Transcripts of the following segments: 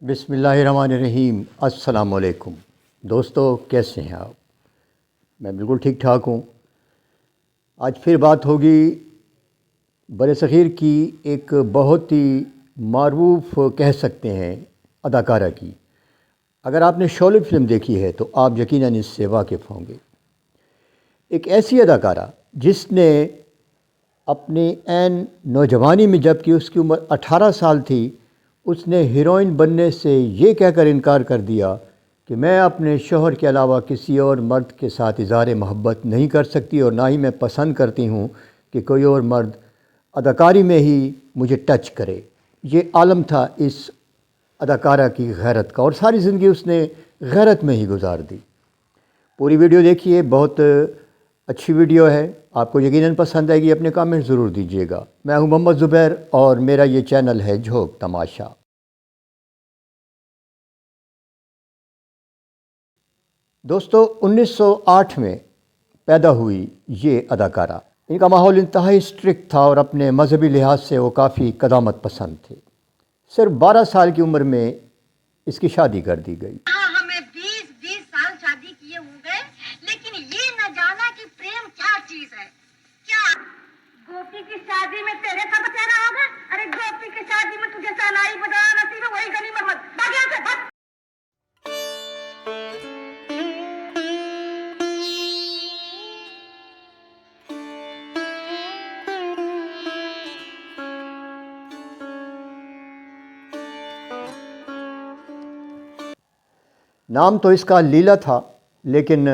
بسم اللہ الرحمن الرحیم۔ السلام علیکم دوستو، کیسے ہیں آپ؟ میں بالکل ٹھیک ٹھاک ہوں۔ آج پھر بات ہوگی برصغیر کی ایک بہت ہی معروف کہہ سکتے ہیں اداکارہ کی۔ اگر آپ نے شعلہ فلم دیکھی ہے تو آپ یقیناً اس سے واقف ہوں گے۔ ایک ایسی اداکارہ جس نے اپنی عین نوجوانی میں، جب کہ اس کی عمر 18 سال تھی، اس نے ہیروئن بننے سے یہ کہہ کر انکار کر دیا کہ میں اپنے شوہر کے علاوہ کسی اور مرد کے ساتھ اظہار محبت نہیں کر سکتی، اور نہ ہی میں پسند کرتی ہوں کہ کوئی اور مرد اداکاری میں ہی مجھے ٹچ کرے۔ یہ عالم تھا اس اداکارہ کی غیرت کا، اور ساری زندگی اس نے غیرت میں ہی گزار دی۔ پوری ویڈیو دیکھیے، بہت اچھی ویڈیو ہے، آپ کو یقیناً پسند آئے گی۔ اپنے کامنٹ ضرور دیجیے گا۔ میں ہوں محمد زبیر اور میرا یہ چینل ہے جھوک تماشا۔ دوستو، 1908 میں پیدا ہوئی یہ اداکارہ۔ ان کا ماحول انتہائی سٹرکٹ تھا اور اپنے مذہبی لحاظ سے وہ کافی قدامت پسند تھے۔ صرف 12 سال کی عمر میں اس کی شادی کر دی گئی۔ ہمیں 20 سال شادی کیے ہو گئے، لیکن یہ نہ جانا کہ پریم کیا چیز ہے۔ کیا گوپی کی شادی میں تیرے کا بچارا ہوگا؟ ارے گوپی کی شادی میں تجھے سنائی بجانا نصیب ہے، وہی گلی مرمت باغیوں سے بس۔ نام تو اس کا لیلا تھا، لیکن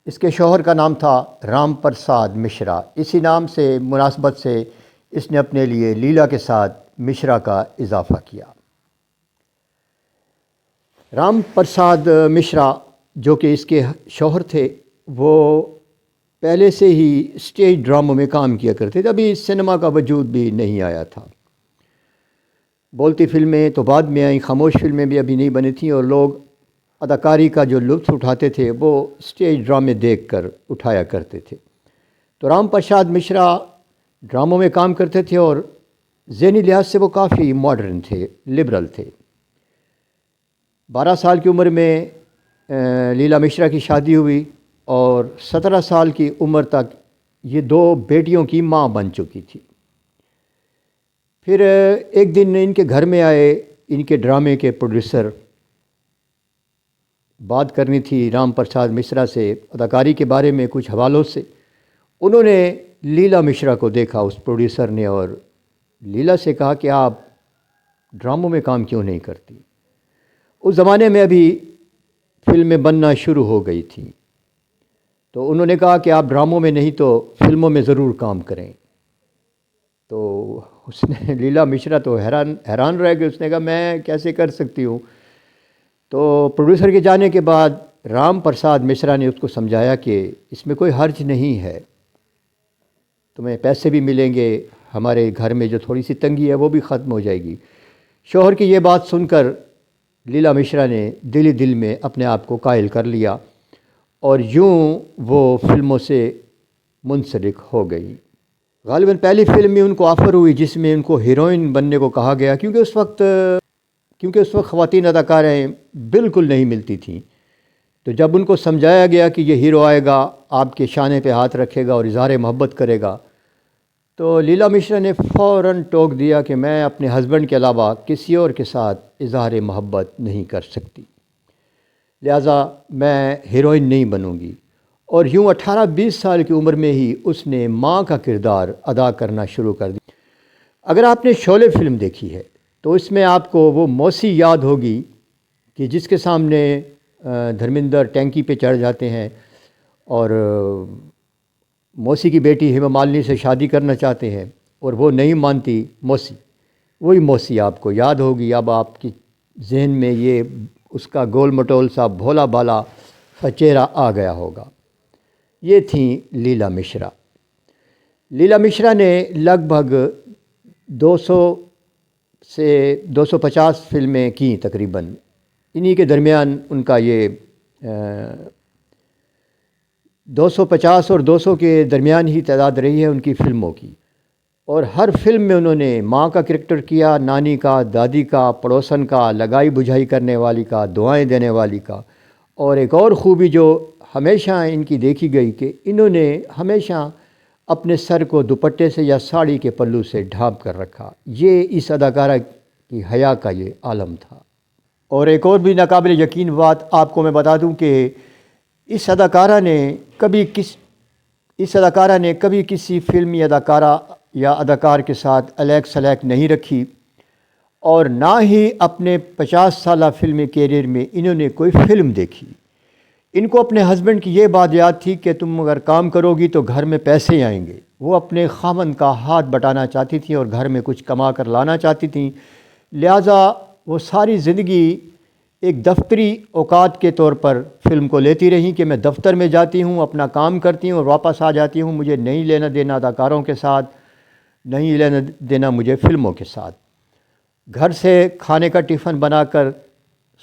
اس کے شوہر کا نام تھا رام پرساد مشرا۔ اسی نام سے مناسبت سے اس نے اپنے لیے لیلا کے ساتھ مشرا کا اضافہ کیا۔ رام پرساد مشرا جو کہ اس کے شوہر تھے، وہ پہلے سے ہی اسٹیج ڈراموں میں کام کیا کرتے تھے۔ ابھی سنیما کا وجود بھی نہیں آیا تھا۔ بولتی فلمیں تو بعد میں آئیں، خاموش فلمیں بھی ابھی نہیں بنی تھیں، اور لوگ اداکاری کا جو لطف اٹھاتے تھے وہ اسٹیج ڈرامے دیکھ کر اٹھایا کرتے تھے۔ تو رام پرساد مشرا ڈراموں میں کام کرتے تھے، اور ذہنی لحاظ سے وہ کافی ماڈرن تھے، لبرل تھے۔ 12 سال کی عمر میں لیلا مشرا کی شادی ہوئی، اور 17 سال کی عمر تک یہ 2 بیٹیوں کی ماں بن چکی تھی۔ پھر ایک دن ان کے گھر میں آئے ان کے ڈرامے کے پروڈیوسر۔ بات کرنی تھی رام پرساد مشرا سے اداکاری کے بارے میں کچھ حوالوں سے۔ انہوں نے لیلا مشرا کو دیکھا، اس پروڈیوسر نے، اور لیلا سے کہا کہ آپ ڈراموں میں کام کیوں نہیں کرتی؟ اس زمانے میں ابھی فلمیں بننا شروع ہو گئی تھیں، تو انہوں نے کہا کہ آپ ڈراموں میں نہیں تو فلموں میں ضرور کام کریں۔ تو اس نے لیلا مشرا تو حیران رہ گئے۔ اس نے کہا میں کیسے کر سکتی ہوں؟ تو پروڈیوسر کے جانے کے بعد رام پرساد مشرا نے اس کو سمجھایا کہ اس میں کوئی حرج نہیں ہے، تمہیں پیسے بھی ملیں گے، ہمارے گھر میں جو تھوڑی سی تنگی ہے وہ بھی ختم ہو جائے گی۔ شوہر کی یہ بات سن کر لیلا مشرا نے دل ہی دل میں اپنے آپ کو قائل کر لیا، اور یوں وہ فلموں سے منسلک ہو گئی۔ غالباً پہلی فلم میں ان کو آفر ہوئی جس میں ان کو ہیروئن بننے کو کہا گیا، کیونکہ اس وقت خواتین اداکاریں بالکل نہیں ملتی تھیں۔ تو جب ان کو سمجھایا گیا کہ یہ ہیرو آئے گا، آپ کے شانے پہ ہاتھ رکھے گا اور اظہار محبت کرے گا، تو لیلا مشرا نے فوراً ٹوک دیا کہ میں اپنے ہسبینڈ کے علاوہ کسی اور کے ساتھ اظہار محبت نہیں کر سکتی، لہٰذا میں ہیروئن نہیں بنوں گی۔ اور یوں 18-20 سال کی عمر میں ہی اس نے ماں کا کردار ادا کرنا شروع کر دیا۔ اگر آپ نے شعلہ فلم دیکھی ہے تو اس میں آپ کو وہ موسی یاد ہوگی کہ جس کے سامنے دھرمیندر ٹینکی پہ چڑھ جاتے ہیں، اور موسی کی بیٹی ہیما مالنی سے شادی کرنا چاہتے ہیں، اور وہ نہیں مانتی موسی۔ وہی موسی آپ کو یاد ہوگی۔ اب آپ کی ذہن میں یہ اس کا گول مٹول سا بھولا بالا سا چہرہ آ گیا ہوگا۔ یہ تھیں لیلا مشرا۔ لیلا مشرا نے لگ بھگ 200 سے 250 فلمیں کیں تقریباً۔ انہی کے درمیان ان کا یہ 250 اور 200 کے درمیان ہی تعداد رہی ہے ان کی فلموں کی۔ اور ہر فلم میں انہوں نے ماں کا کریکٹر کیا، نانی کا، دادی کا، پڑوسن کا، لگائی بجھائی کرنے والی کا، دعائیں دینے والی کا۔ اور ایک اور خوبی جو ہمیشہ ان کی دیکھی گئی کہ انہوں نے ہمیشہ اپنے سر کو دوپٹے سے یا ساڑی کے پلو سے ڈھانپ کر رکھا۔ یہ اس اداکارہ کی حیا کا یہ عالم تھا۔ اور ایک اور بھی ناقابل یقین بات آپ کو میں بتا دوں کہ اس اداکارہ نے کبھی کسی فلم یا اداکارہ یا اداکار کے ساتھ الیک سلیک نہیں رکھی، اور نہ ہی اپنے 50 سالہ فلمی کیریئر میں انہوں نے کوئی فلم دیکھی۔ ان کو اپنے ہسبینڈ کی یہ بات یاد تھی کہ تم اگر کام کرو گی تو گھر میں پیسے آئیں گے۔ وہ اپنے خاوند کا ہاتھ بٹانا چاہتی تھیں اور گھر میں کچھ کما کر لانا چاہتی تھیں، لہٰذا وہ ساری زندگی ایک دفتری اوقات کے طور پر فلم کو لیتی رہیں کہ میں دفتر میں جاتی ہوں، اپنا کام کرتی ہوں اور واپس آ جاتی ہوں، مجھے نہیں لینا دینا اداکاروں کے ساتھ، نہیں لینا دینا مجھے فلموں کے ساتھ۔ گھر سے کھانے کا ٹفن بنا کر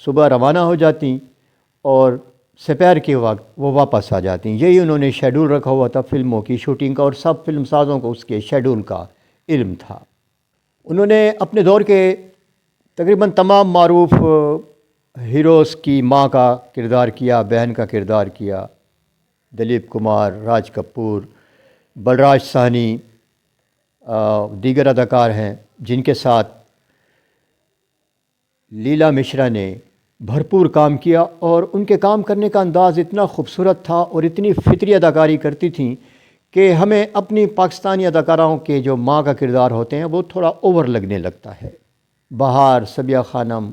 صبح روانہ ہو جاتی اور سپہر کے وقت وہ واپس آ جاتی ہیں۔ یہی انہوں نے شیڈول رکھا ہوا تھا فلموں کی شوٹنگ کا، اور سب فلم سازوں کو اس کے شیڈول کا علم تھا۔ انہوں نے اپنے دور کے تقریباً تمام معروف ہیروز کی ماں کا کردار کیا، بہن کا کردار کیا، دلیپ کمار، راج کپور، بلراج ساہنی، دیگر اداکار ہیں جن کے ساتھ لیلا مشرا نے بھرپور کام کیا، اور ان کے کام کرنے کا انداز اتنا خوبصورت تھا اور اتنی فطری اداکاری کرتی تھیں کہ ہمیں اپنی پاکستانی اداکاروں کے جو ماں کا کردار ہوتے ہیں وہ تھوڑا اوور لگنے لگتا ہے۔ بہار، سبیہ خانم،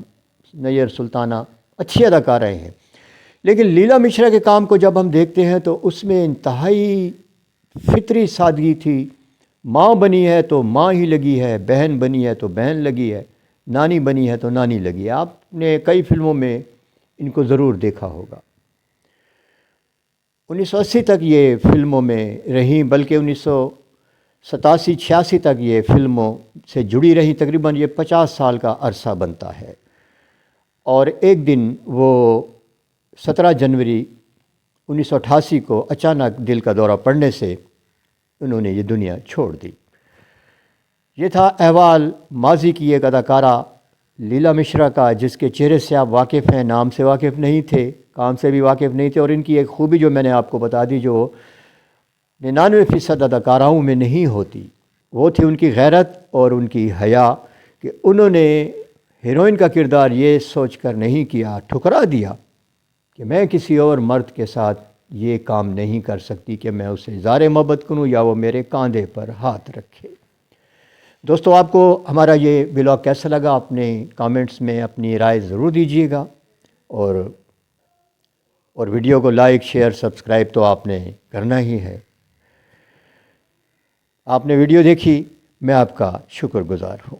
نیر سلطانہ اچھی اداکاریں ہیں، لیکن لیلا مشرا کے کام کو جب ہم دیکھتے ہیں تو اس میں انتہائی فطری سادگی تھی۔ ماں بنی ہے تو ماں ہی لگی ہے، بہن بنی ہے تو بہن لگی ہے، نانی بنی ہے تو نانی لگی ہے۔ آپ نے کئی فلموں میں ان کو ضرور دیکھا ہوگا۔ 1980 تک یہ فلموں میں رہیں، بلکہ 1987-86 تک یہ فلموں سے جڑی رہیں، تقریباً یہ 50 سال کا عرصہ بنتا ہے۔ اور ایک دن وہ 17 جنوری 1988 کو اچانک دل کا دورہ پڑنے سے انہوں نے یہ دنیا چھوڑ دی۔ یہ تھا احوال ماضی کی ایک اداکارہ لیلا مشرا کا، جس کے چہرے سے آپ واقف ہیں، نام سے واقف نہیں تھے، کام سے بھی واقف نہیں تھے، اور ان کی ایک خوبی جو میں نے آپ کو بتا دی جو 99% اداکاراؤں میں نہیں ہوتی، وہ تھی ان کی غیرت اور ان کی حیا، کہ انہوں نے ہیروئن کا کردار یہ سوچ کر نہیں کیا، ٹھکرا دیا کہ میں کسی اور مرد کے ساتھ یہ کام نہیں کر سکتی کہ میں اسے اظہار محبت کروں یا وہ میرے کاندھے پر ہاتھ رکھے۔ دوستو، آپ کو ہمارا یہ ولاگ کیسا لگا؟ اپنے کامنٹس میں اپنی رائے ضرور دیجیے گا، اور ویڈیو کو لائک، شیئر، سبسکرائب تو آپ نے کرنا ہی ہے۔ آپ نے ویڈیو دیکھی، میں آپ کا شکر گزار ہوں۔